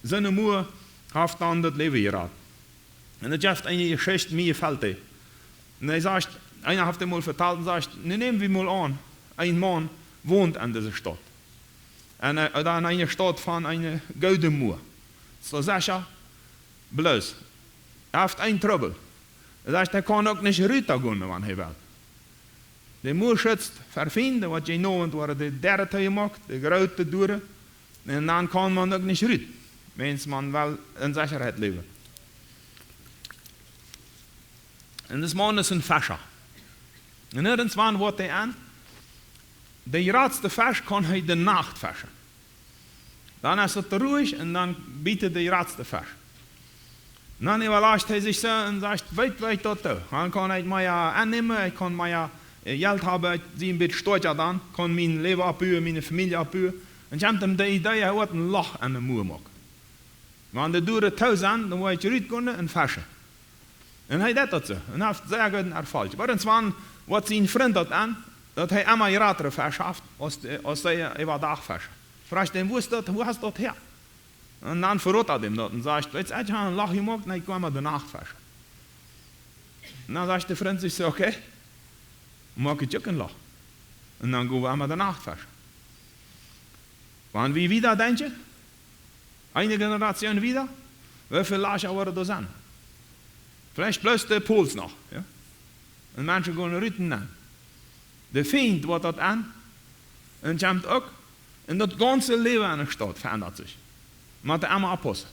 zijn moe heeft dan dat leven geraakt. En dat heeft een Geschichte mir gefällt. En hij zegt, einer hat einmal vertelt und sagt, nehmen wir mal an, ein Mann wohnt in dieser Stadt. Oder in einer Stadt von einer gouden Muur. So sagt er, bloß, hat einen Trouble. Er sagt, er kann auch nicht runtergehen, wenn er will. Die Muur schützt verfinden, was je genoemd worden, die derde gemacht, die grote Dure. Und dann kann man auch nicht runter, wenn man will in Sicherheit leben. Und das Mann ist ein Fischer. En irgendwann wordt hij aan, de raadste vers kan hij de nacht versen. Dan is het ruhig en dan biedt hij de raadste vers. En dan überrascht hij zich zo en zegt, weet dat toch. Dan kan hij mij aannemen, hij kan mij geld hebben, zie een beetje stolzer dan, kan mijn leven opbouwen, mijn familie opbouwen. En je hebt hem de idee, hij wordt een lach aan de muur maken. Wanneer de deuren thuis zijn, dan moet je eruit kunnen en versen. En hij deed dat zo. En hij heeft zeer goed ervaring. Maar dan wat zijn vriend dat aan, dat hij allemaal ratere vers heeft, als hij over dag vers. Vraagt hem, hoe hast dat her? En dan verrot hij hem dat en zegt, weet je, hij een lach gemaakt, en ik kwam maar de nacht vers. En dan zegt de vriend zich, oké, maak ik ook een lach. En dan gaan we maar de nacht vers. Wanneer we wieder denken, eine Generation wieder, hoeveel lachen worden er zijn? Vielleicht bloß der Puls noch. Ja? Und manche gehen rüten an. Der Feind wird das an und kommt auch. Und das ganze Leben in der Stadt verändert sich. Man hat einmal abpassen.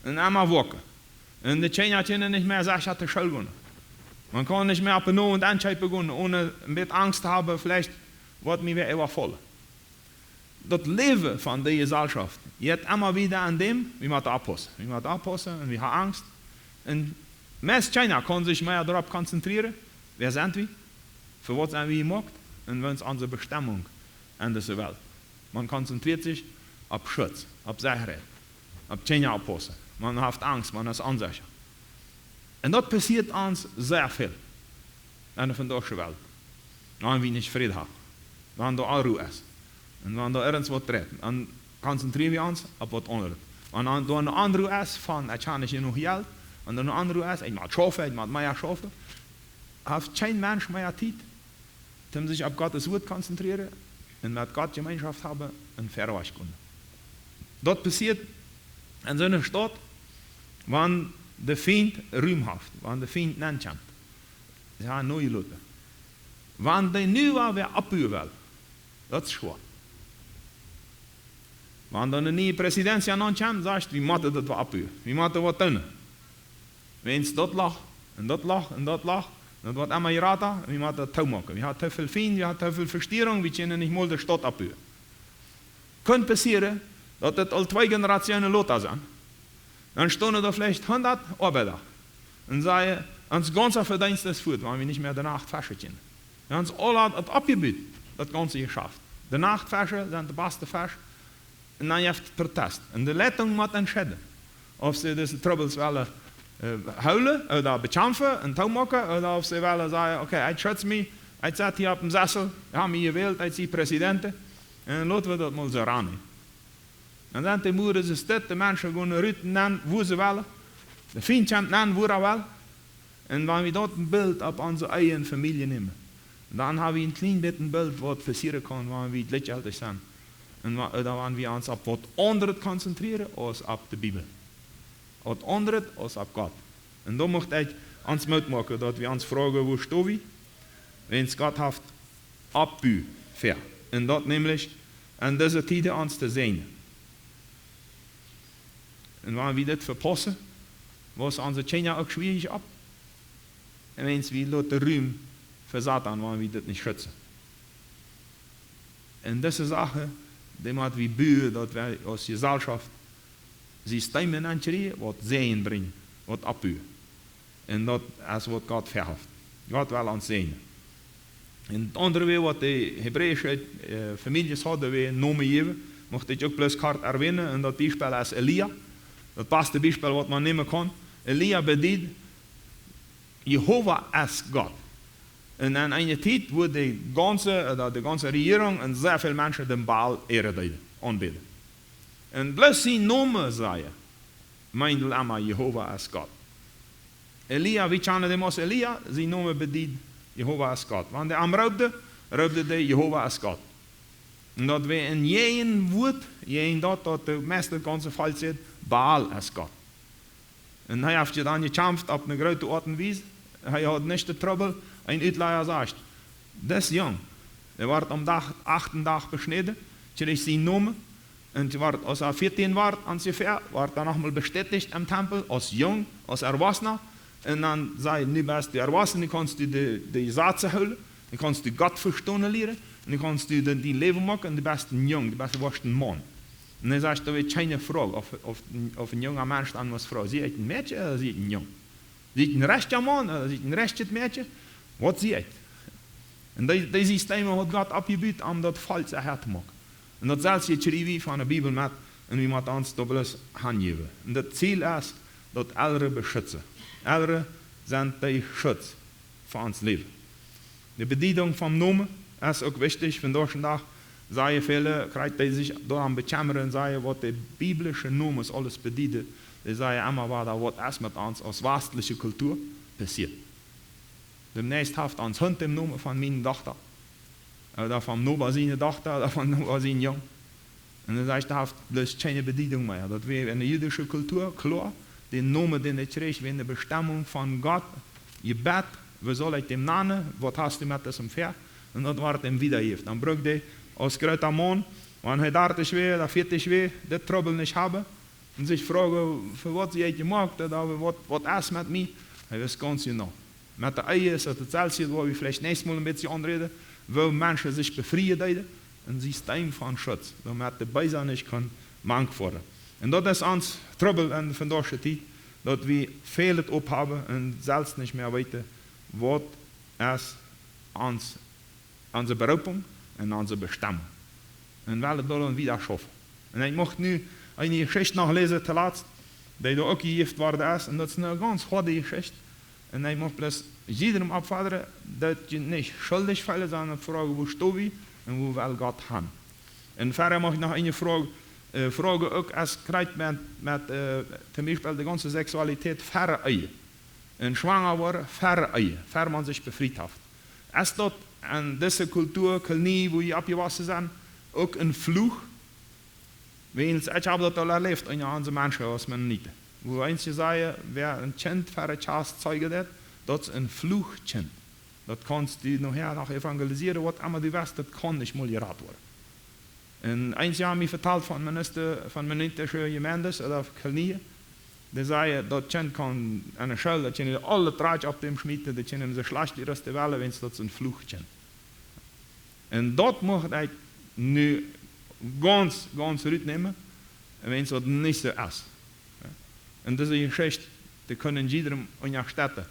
Und einmal walken. Und die Kinder können nicht mehr sagen, hatte Schule gehen. Man kann nicht mehr ab und an und Anscheid beginnen, ohne mit Angst zu haben, vielleicht wird mir wieder überfallen. Das Leben von der Gesellschaft geht immer wieder an dem, wie man abpassen. Wie man abpassen und wir haben Angst. Und meist China kann sich mehr darauf konzentrieren, wer sind wir, für was sind wir gemacht und was ist unsere Bestimmung in dieser Welt. Man konzentriert sich auf Schutz, auf Sicherheit, auf China aufpassen. Man hat Angst, man ist unsicher. Und das passiert uns sehr viel in der vandaagse Welt. Wenn wir nicht Frieden haben, wenn da Unruhe ist und wenn da irgendwas treten, dann konzentrieren wir uns auf was anderes. Wenn da eine Unruhe ist von, ich habe nicht genug Geld, En dan een andere is, hij maakt schafen, hij maakt meer schafen. Heeft geen Mensch mehr Zeit, um sich auf Gottes Wort konzentrieren und mit Gott Gemeinschaft haben und verwaschen können. Das passiert in so einer Stadt, wenn der Feind Ruhm hat, wenn der Feind nicht kommt. Sie haben neue Leute. Wenn die nu wer abhören will, das ist schwer. Wenn dann eine neue Präsident nicht kommt, sagst du, wie müssen wir das abhören? Wie müssen wir das tun? Wenn es dort lacht, und dort lacht, und dort lacht, dat wordt allemaal gerata, we moeten het touw maken. We hebben te veel vrienden, we hebben te veel versturing, we kunnen niet meer de stad opbouwen. Kan passieren dat het al 2 generaties later zijn. Dan stonden er vielleicht 100 Arbeiter und sagen, ons ganze Verdienst ist gut, weil wir nicht mehr danach faschen können. Wir haben uns alle das abgebaut, das Ganze geschafft. Danach faschen sind die beste Fasch und dann heeft Protest. Und die Leitung muss entscheiden, ob sie diese Troubles wollen huilen, oder bekämpfen und touw maken, oder ob sie wollen sagen, okay, hij schützt mich, hij zit hier op dem Sessel, wir haben mich gewählt, hij ist die Präsident, und lassen wir das mal so ran. Und dann die Muren ist das, die Menschen gehen rüten nennen, wo sie wollen, der Feind kommt nennen, wo will. Und wenn wir dort ein Bild auf unsere eigene Familie nehmen, dann haben wir ein klein bisschen Bild, was passieren kann, wenn wir gleichzeitig sind. Und dann wir uns auf was anderes konzentrieren, als auf die Bibel. Wat anderes als op Gott. En dan mocht ik ons uitmaken dat we ons vragen, wo stehen wir, wenn es Gott hat abbu ver. En dat nämlich an dieser Zeit uns zu sehen. Und wenn wir das verpassen, was unsere Kinder auch schwierig ab. Und wenn wir lassen Ruhm für Satan, wenn wir das nicht schützen. Und diese Sache, die macht wie Bühne, dass wir als Gesellschaft systemen aankrijgen wat zegen brengen, wat abbuwen. En dat is wat God verheft. God wil ons zegenen. En het andere weer wat de Hebreeuwse families hadden, we noemen geven, mocht ik ook plus kort erwähnen, en dat Beispiel is Elia. Dat beste Beispiel wat man nemen kan. Elia bedient, Jehovah is God. En in eine tijd wo de ganze Regierung en sehr veel mensen den Baal aanbidden. En bloß zijn namen zeggen, meint allemaal Jehovah is God. Elia, wie kennen dem als Elia? Zijn namen bedient Jehovah is God. Want hij roepte de Jehovah is God. En dat we in jeden woord, jeden dat de meeste ganze Fall zit, Baal is God. En hij heeft je dan gekämpft op een grote art en wijze. Hij had niet de trouble. Een uitleier zegt, dat is jong. Hij wordt om 8 dag besneden, kreeg zijn namen. Und als 14 war, war er nochmal bestätigt im Tempel, als jung, als Erwachsener. Und dann sei nu bist du Erwachsener, kannst du die Sätze holen, dann kannst du Gott verstehen lernen, und dann kannst du dein Leben machen, und du bist ein Jung, du bist ein Mann. Und dann sagst du, da wird keine Frage, auf ein junger Mensch dann muss fragen, sie ist ein Mädchen oder sie ist ein Jung? Sie ist ein rechter Mann oder sie ist ein rechtes Mädchen? Was sie ist? Und diese Systeme hat Gott abgebaut, um das falsch zu machen. En dat zelfs je schrijven van de Bibel met, en we moeten ons dat wel handgeven. En het ziel is dat ouderen beschützen. Ouderen zijn de schutz voor ons leven. De bediening van noemen is ook wichtig. Vandaag de dag zeggen velen, krijgt die zich daaraan bekämmeren en zeggen wat de biblische noemen alles bedienen. Die zeggen immer wat is met ons als westelijke cultuur passiert. Demnächst heeft ons hond de noemen van mijn dochter. Oder von Nova seine Tochter, oder von Nova sein Jung. Und dann sagt er, bloß keine Bedienung mehr. Das wäre in der jüdischen Kultur klar, den Namen, den ich kriege, wie eine Bestimmung von Gott, Gebet, wie soll ich dem nennen, was hast du mit diesem Pferd? Und das wird ihm wiedergegeben. Dann braucht er als großer Mann, wenn er 30 wäre, oder 40 wäre, das Trouble nicht haben, und sich fragen, für was sie gemacht hat, oder was ist mit mir, er weiß ganz genau. Mit der Ehe ist das dasselbe, wo wir vielleicht nächstes Mal ein bisschen anreden, wo Menschen sich befreien und ein System von Schutz, damit der Beiser nicht mank werden. Und das ist uns Trouble in der Zeit, dass wir viel abhaben und selbst nicht mehr wissen, was ist unsere Berufung und unsere Bestimmung. Und wir wollen wieder schaffen. Und ich möchte nu eine Geschichte nachlesen, die da auch gegeben worden ist, und das ist eine ganz harte Geschichte. Und ich möchte bloß jedem abfordern, dass je nicht schuldig fallen, sondern fragen, wo stehen wir und wo will Gott haben. Und vorher mache ich noch eine Frage, Frage ook als krijgt met zum Beispiel die ganze Sexualität verre Ehe. En schwanger worden, verre Ehe, ver man sich befriedhaft. Ist dort in dieser Kultur, Kolonie, wo je abgewassen sind, ook een Fluch? Weens, ich habe das al erlebt, in andere Menschen als man nicht. Wo eins sagen, wer ein Kind für ein Chas zeugt, das ist ein Fluchkind. Das kannst du nachher noch evangelisieren, was immer du weißt, das kann nicht mal geraten werden. Und eins Jahr mir vertalt von ministrische Gemeinde oder Kolonie, die sagen, das Kind kann eine Schule, das können alle Draht auf dem schmieden, das können sie schlecht die Rest der Welt, wenn es das ein Fluchkind. Und dort muss ich nu ganz zurücknehmen, wenn es das nicht so ist. Und diese Geschichte, die können jedem unterstützen,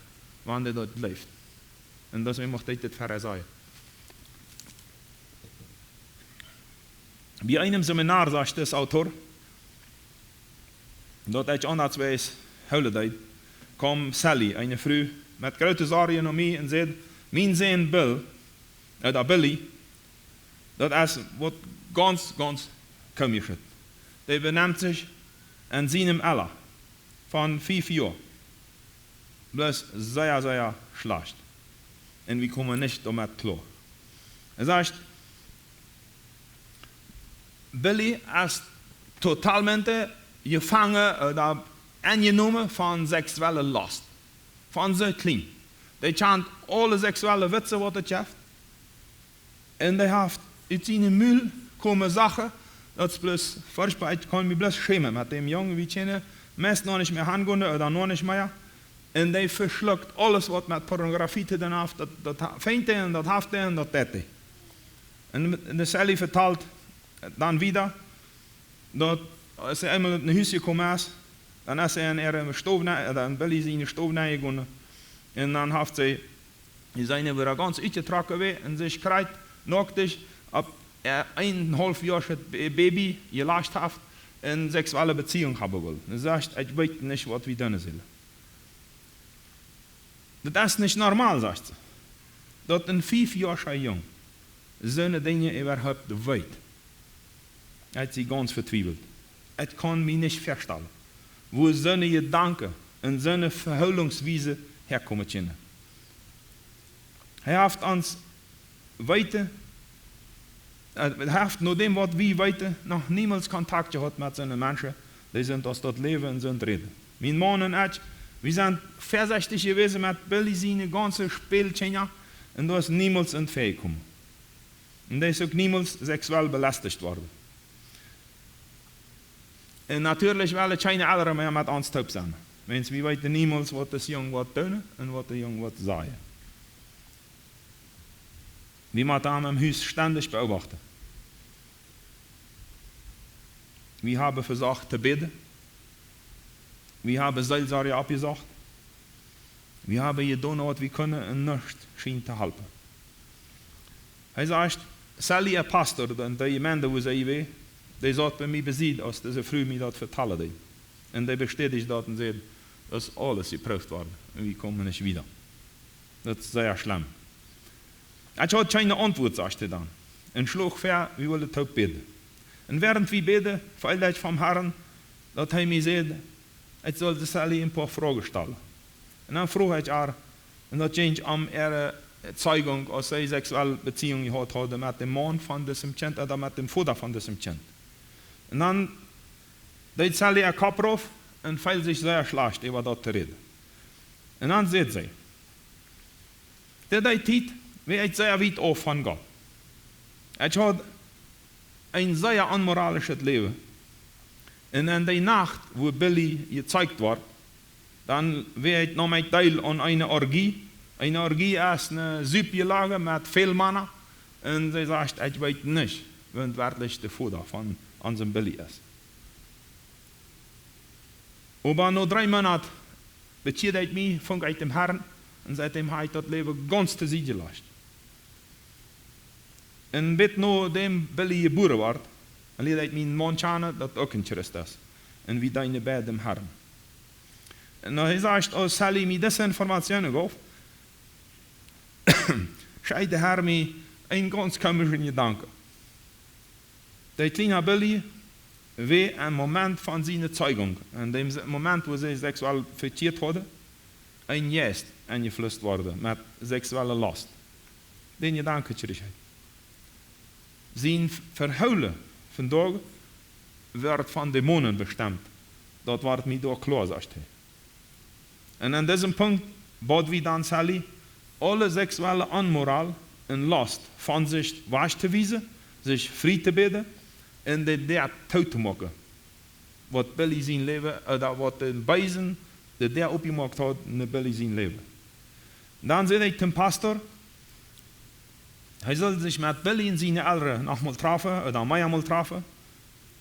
wann der dort lebt. Und deswegen möchte ich das für sagen. Bei einem Seminar, sagt das Autor, dort ich andersweise Holiday, kam Sally, eine Frau, mit großen Sorgen um mich und sagt, mein Sohn Billy, das ist was ganz komisch ist. Der benimmt sich an seinem Alter von 5 Jahren. Bloß sehr schlecht. Und wir kommen nicht damit klar. Er sagt, Billy ist totalmente gefangen oder angenommen von sexueller Lust. Von so klein. Der kennt alle sexuelle Witze, was er schafft. Und der hat in seinem Müll kommen Sachen, das bloß, ich kann mich bloß schämen mit dem Jungen, wie ich kenne, meist noch nicht mehr hingehen oder noch nicht mehr. Und der verschluckt alles, was mit Pornografie zu tun hat, das fängt er und das haft er und das tät er. Und Sally vertelt dann wieder, dass als er einmal in ein Haus gekommen ist, dann ist er in einem Stoff, oder in Billy in den Stoff reingegangen. Und dann hat sie seine wieder ganz uitgetrokken und sich kreit, nacktig, ob er 1,5 Jahre Baby gelascht hat, in sexuelle Beziehung haben will. Er sagt, ich weiß nicht, was wir tun sollen. Das ist nicht normal, sagt sie. Dass ein 5 Jahre jung so eine Dinge überhaupt weiß. Er hat sie ganz vertwiebelt. Ich kann mich nicht verstehen, wo so eine Gedanken und so eine Verhaltensweise herkommen können. Er hat uns weiter, er hat nur dem, was wir weiter noch niemals Kontakt gehabt mit so einen Menschen, die sind aus dort leben und sind reden. Mein Mann und ich, wir sind vorsichtig gewesen mit Billy seine ganze Spielchen und da ist niemals entfähiggekommen. Und der ist auch niemals sexuell belästigt worden. Und natürlich will ich keine Eltern mehr mit uns taub sein. Wenn wir wissen niemals, was das Jung wird tun und was der Jung wird sagen. Wir müssen ihn im Haus ständig beobachten. Wir haben versucht zu beten. Wir haben Seelsorge abgesagt. Wir haben getan, was wir können und nichts schien zu helfen. Er sagt, Sally, ein Pastor, in der Gemeinde, wo sie war, der sagt bei mir besiegt, als diese Frau mir das vertellen hat. Und der bestätigt das und sagt, das ist alles geprüft worden und wir kommen nicht wieder. Das ist sehr schlimm. Ich hatte keine Antwort, sagte er dann. Und schlug vor, wir wollen taub beten. Und während wir beten, feilt ich vom Herrn, dass er mir sagt, ich sollte Sally ein paar Fragen stellen. Und dann frage ich er, und das ging ihre Zeugung, als sie sexuelle Beziehung gehabt hatte mit dem Mann von diesem Kind oder mit dem Vater von diesem Kind. Und dann dreht Sally ihr Kopf auf und fällt sich sehr schlecht, über das zu reden. Und dann sagt sie, der Zeit wäre ich sehr weit auf von Gott. Ich hatte ein sehr unmoralisches Leben. Und in der Nacht, wo Billy gezeigt wird, dann wäre ich noch mal Teil an einer Orgie. Eine Orgie ist eine Süppgelage mit viel Männer. Und sie sagt, ich weiß nicht, wenn wirklich der Vater von unserem Billy ist. Aber nach 3 Monaten beziert ich mich von dem Herrn und seitdem habe ich das Leben ganz zu sich gelassen. Und mit nachdem Billy geboren wird, leerde ich meinen Mann kennen, das auch ein Christ ist. Und wie deine bei dem Herrn. Und er sagt, als Sally mir diese Informationen gab, scheit der Herr mir einen ganz komischen Gedanken. Der kleine Billy wie ein Moment von seiner Zeugung. In dem Moment, wo sie sexuell verkehrt wurde, ein Geist eingeflößt wurde mit sexueller Last. Den Gedanken zurück. Sein Verheulen von Tag wird von Dämonen bestimmt. Das wird mir doch klar, sagt er. Und an diesem Punkt baut wie dann Sally alle sexuelle Unmoral und Last von sich wegzuweisen, sich frei zu beten und der tot zu machen. Was Billy sein Leben, oder was den Beisen, der aufgemacht hat, in Billy sein Leben. Dann sagt ich dem Pastor, er soll sich mit Billy und seinen Eltern nochmal treffen, oder mich einmal treffen,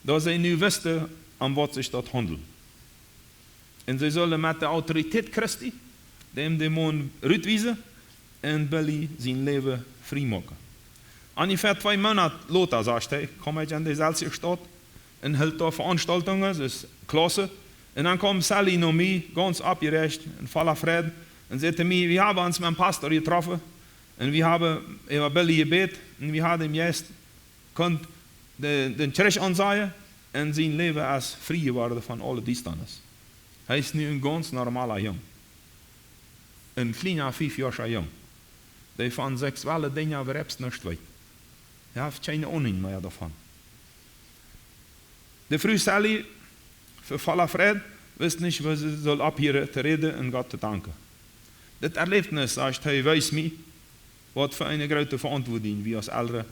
dass sie nu wüssten, an was sich dort handelt. Und sie sollen mit der Autorität Christi dem Dämon rückweisen und Billy sein Leben frei machen. Ungefähr 2 Monate später, sagt er, komme ich an die Seltzer Stadt und hält da Veranstaltungen, das ist klasse. Und dann kommt Sally noch mir, ganz abgerecht, in voller Frieden, und sagte mir, wir haben uns mit dem Pastor getroffen, und wir haben über Billy gebetet, und wir haben ihm jetzt den Kirche ansehen, und sein Leben als frei geworden von allen Distanz. Er ist nu ein ganz normaler Jung. Ein kleiner 5-jähriger Jung. Der von sexuellen Dingen überhaupt nicht weiß. Er hat keine Ahnung mehr davon. Der frühe Sally, für voller Frieden, wusste nicht, was sie soll abhören, zu reden und Gott zu danken. Das Erlebnis, sagt er, weiß mir, was für eine große Verantwortung wir als Eltern,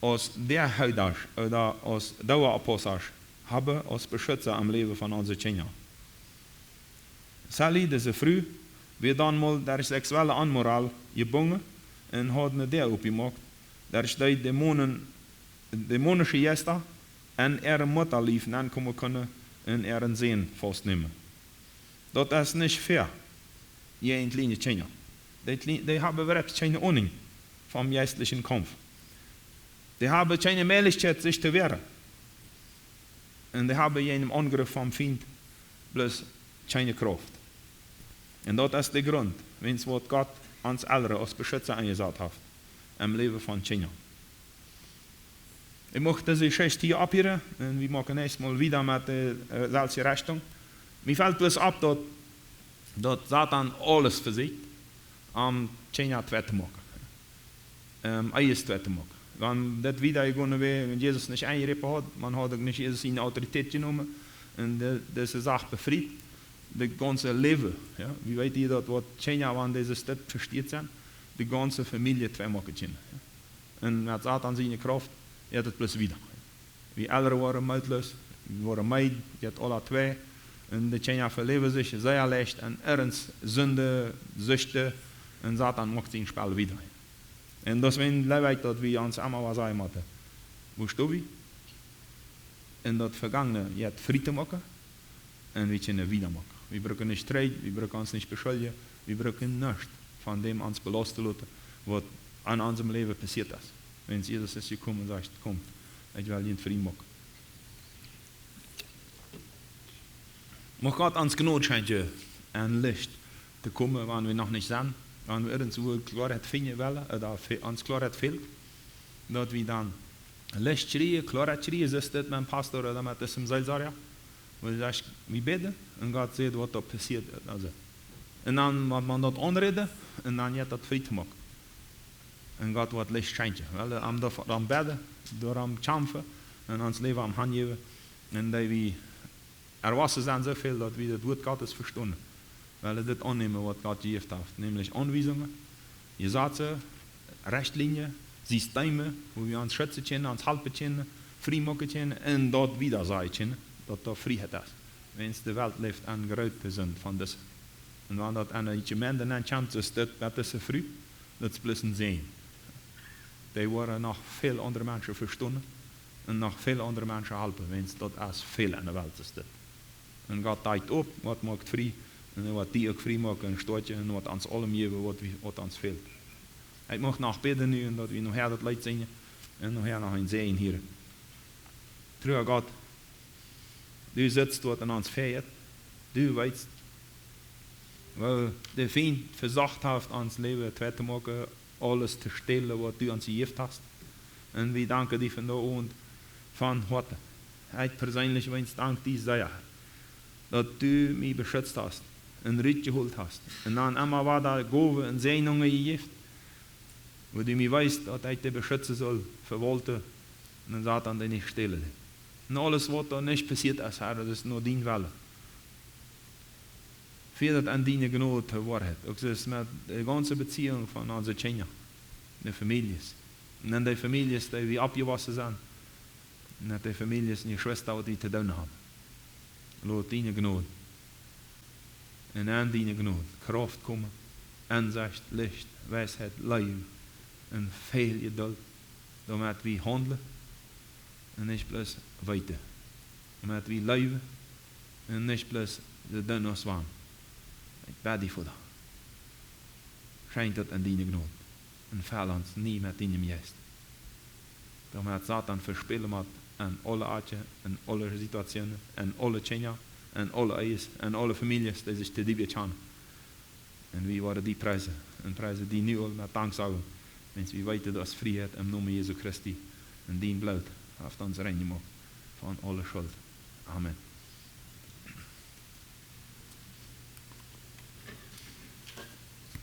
als der Heiler oder als Dauerapostel haben, als Beschützer am Leben von unseren Kindern. Sally, diese Früh, wird dann mal der sexuelle Unmoral gebunden und hat eine der aufgemacht, der die dämonische Gäste an ihre Mutter lief ankommen können und ihren Sehen festnehmen. Das ist nicht fair, je kleine Kinder. Die haben überhaupt keine Ahnung vom geistlichen Kampf. Die haben keine Möglichkeit, sich zu wehren. Und die haben jenem Angriff vom Feind bloß keine Kraft. Und das ist der Grund, wenn es Gott uns alle als Beschützer eingesetzt hat, im Leben von Kindern. Ich möchte diese Geschichte hier abhören und wir machen nächstes Mal wieder mit der selben Richtung. Mir fällt bloß ab, dass Satan alles versucht, Kinder zu machen. Alles zu machen. Wenn das wieder gegangen wäre, wenn Jesus nicht eingegriffen hat, man hat nicht Jesus in Autorität genommen und diese Sache befreit, das ganze Leben. Ja? Wie weet ihr, dass Kinder, wenn diese Stadt versteht sind, die ganze Familie zwei machen können. Ja? Und mit Satan seine Kraft, er hat das bloß wieder. Wir alle waren machtlos, wir waren meid, jetzt alle zwei. Und die Kinder verleben sich sehr leicht an Ernst, Sünde, Süchte, und Satan macht sein Spiel wieder. Und deswegen glaube ich, dass wir uns einmal was sagen müssen. Wo stehen wir? In das Vergangene jetzt Frieden machen und wir können wieder machen. Wir brauchen nicht streiten, wir brauchen uns nicht beschuldigen, wir brauchen nichts von dem uns belasten lassen, was an unserem Leben passiert ist. Wenn Jesus ist gekommen und sagt, komm, ich will den Frieden machen. Mag Gott uns Gnade schenken, ein Licht zu kommen, wenn wir noch nicht sind, wenn wir irgendwo Klarheit finden wollen, oder uns Klarheit fehlt, dass wir dann Licht schreien, Klarheit schreien, ist das mit dem Pastor oder mit diesem Seelsorger, wo du sagst, wir beten und Gott sieht, was da passiert. Also. Und dann wird man das anreden und dann wird das Frieden machen. Und Gott wird Licht schenken, weil er am beten, door am kämpfen und ons Leben am Hand geben und dass wir erwachsen sind so viel, dass wir das Wort Gottes verstehen. Weil wir das annehmen, was Gott gegeben hat. Nämlich Anweisungen, Gesetze, Richtlinien, Systeme, wo wir uns schützen können, uns halten können, frei machen können und dort wieder sagen können, dass da Freiheit ist. Wenn es die Welt lebt an Gerüchte sind von das. Und wenn das eine Gemeinde kommt, ist das frei, das ist bloß ein Sehen. Die waren noch viele andere Menschen verstanden und noch viele andere Menschen helfen, wenn es dort als viel in der Welt ist. Und Gott teilt auf, was macht frei, und wat die ook vrij maken en stootje en wat ons allem geven wat ons fehlt. Ik mag nog bidden nu en dat we nog her dat leid zingen en nog her nog een zegen hier. Trouw God, du sitzt wat in ons feiert, du weißt, weil der Feind versucht hat, ons Leben te maken, alles te stellen wat du ons gegeven hast. En we danken die van de oond van Gott. Ik persoonlijk wens dank die zei, dat du mij beschützt hast, en rit geholt hast. En dan immer war da Gove en Segnungen gegeven, wo du mir weißt, dass ich dich beschützen soll, verwollte, und dann Satan dich nicht stille. Und alles, was da nicht passiert ist, Herr, das ist nur dein Wille. Für das an deine Gnade Wahrheit. Auch das mit der ganzen Beziehung von unseren Kindern, den Familien. Und dann die Familien, die wir abgewaschen sind. Und dann die Familien, die Schwestern, die zu tun haben. Lass deine Gnade. Und an deine Gnade Kraft kommen, Einsicht, Licht, Weisheit, Leben und viel Geduld, damit wir handeln und nicht bloß weiter. Damit wir leben und nicht bloß de Dünnes waren. Ich bete dich für das. Schenk das an deine Gnade und fehl uns nie mit deinem Geist. Damit Satan verspillen hat an alle Arten, an alle Situationen, an alle Kinder, an alle Eis, an alle Familien, die sich zu dir bekennen. Und wir waren die Preise, und Preise, die nu al met dank sagen, wenn wir weten, dass Freiheit im Namen Jesu Christi und dein Blut auf uns rein gemacht von aller Schuld. Amen.